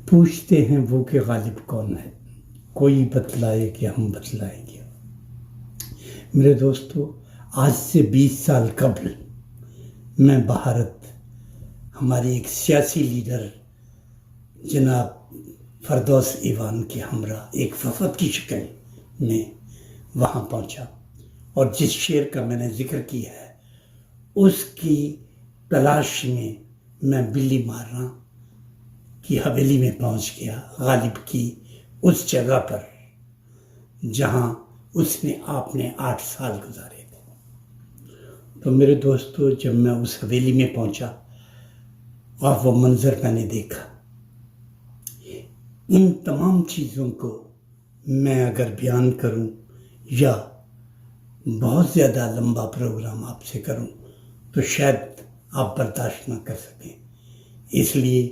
پوچھتے ہیں وہ کہ غالب کون ہے، کوئی بتلائے کہ ہم بتلائیں گے۔ میرے دوستو، آج سے 20 سال قبل میں بھارت، ہماری ایک سیاسی لیڈر جناب فردوس ایوان کے ہمراہ ایک وفد کی شکل میں وہاں پہنچا، اور جس شعر کا میں نے ذکر کیا ہے اس کی تلاش میں بلی مارنا کی حویلی میں پہنچ گیا، غالب کی اس جگہ پر جہاں اس نے آپ نے 8 سال گزارے تھے۔ تو میرے دوستو، جب میں اس حویلی میں پہنچا اور وہ منظر میں نے دیکھا، ان تمام چیزوں کو میں اگر بیان کروں یا بہت زیادہ لمبا پروگرام آپ سے کروں تو شاید آپ برداشت نہ کر سکیں، اس لیے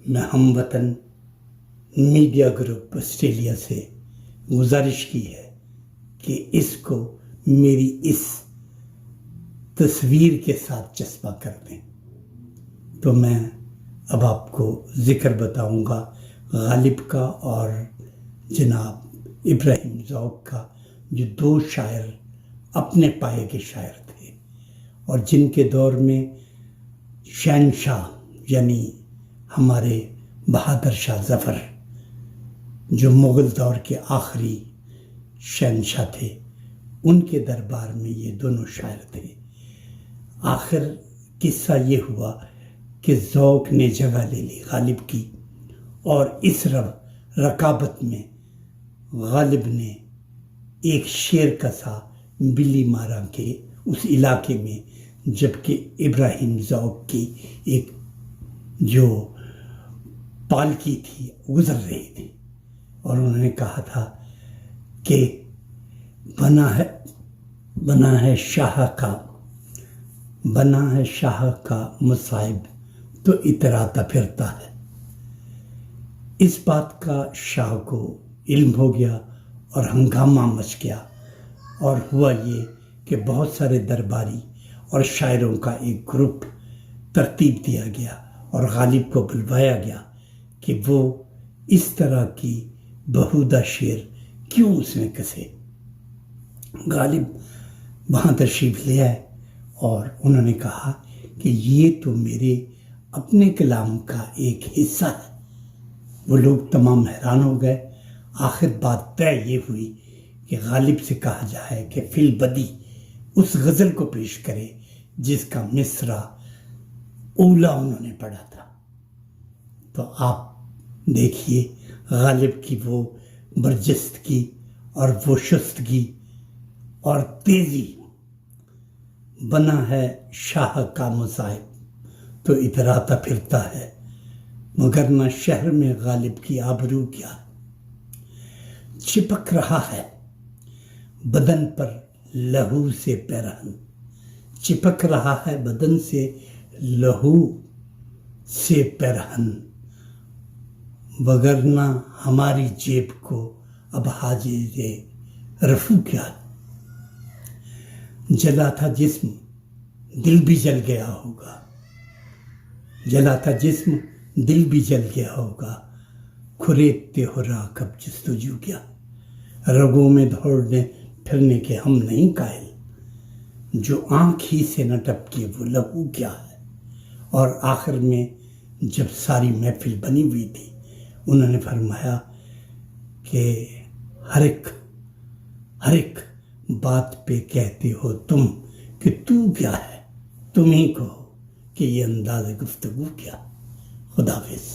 میں ہم وطن میڈیا گروپ آسٹریلیا سے گزارش کی ہے کہ اس کو میری اس تصویر کے ساتھ چسپاں کر دیں۔ تو میں اب آپ کو ذکر بتاؤں گا غالب کا اور جناب ابراہیم ذوق کا، جو 2 شاعر اپنے پائے کے شاعر تھے، اور جن کے دور میں شہنشاہ یعنی ہمارے بہادر شاہ ظفر، جو مغل دور کے آخری شہنشاہ تھے، ان کے دربار میں یہ دونوں شاعر تھے۔ آخر قصہ یہ ہوا کہ ذوق نے جگہ لے لی غالب کی، اور اس رکابت میں غالب نے ایک شیر کسا بلی مارا کے اس علاقے میں، جبکہ ابراہیم ذوق کی ایک جو پالکی تھی گزر رہی تھی، اور انہوں نے کہا تھا کہ بنا ہے شاہ کا مصائب تو اتراتا پھرتا ہے۔ اس بات کا شاہ کو علم ہو گیا اور ہنگامہ مچ گیا، اور ہوا یہ کہ بہت سارے درباری اور شاعروں کا ایک گروپ ترتیب دیا گیا اور غالب کو بلوایا گیا کہ وہ اس طرح کی بہودہ شعر کیوں اس میں کسے۔ غالب وہاں تشریف لے آئے اور انہوں نے کہا کہ یہ تو میرے اپنے کلام کا ایک حصہ ہے۔ وہ لوگ تمام حیران ہو گئے۔ آخر بات طے یہ ہوئی کہ غالب سے کہا جائے کہ فی البدی اس غزل کو پیش کرے جس کا مصرع اولا انہوں نے پڑھا تھا۔ تو آپ دیکھیے غالب کی وہ برجستگی اور وہ شستگی اور تیزی۔ بنا ہے شاہ کا مصائب تو اتراتا پھرتا ہے، مگر نہ شہر میں غالب کی آبرو کیا۔ چپک رہا ہے بدن پر لہو سے پیرہن، چپک رہا ہے بدن سے لہو سے پیرہن، وگرنہ ہماری جیب کو اب حاجز رفو کیا۔ جلا تھا جسم دل بھی جل گیا ہوگا، جلا تھا جسم دل بھی جل گیا ہوگا، کھریدتے ہو راہ کب جستجو کیا۔ رگوں میں دوڑنے پھرنے کے ہم نہیں قائل، جو آنکھ ہی سے نہ ٹپکے وہ لہو کیا ہے۔ اور آخر میں جب ساری محفل بنی ہوئی تھی، انہوں نے فرمایا کہ ہر ایک بات پہ کہتے ہو تم کہ تو کیا ہے، تم ہی کہو کہ یہ انداز گفتگو کیا۔ خدا حافظ۔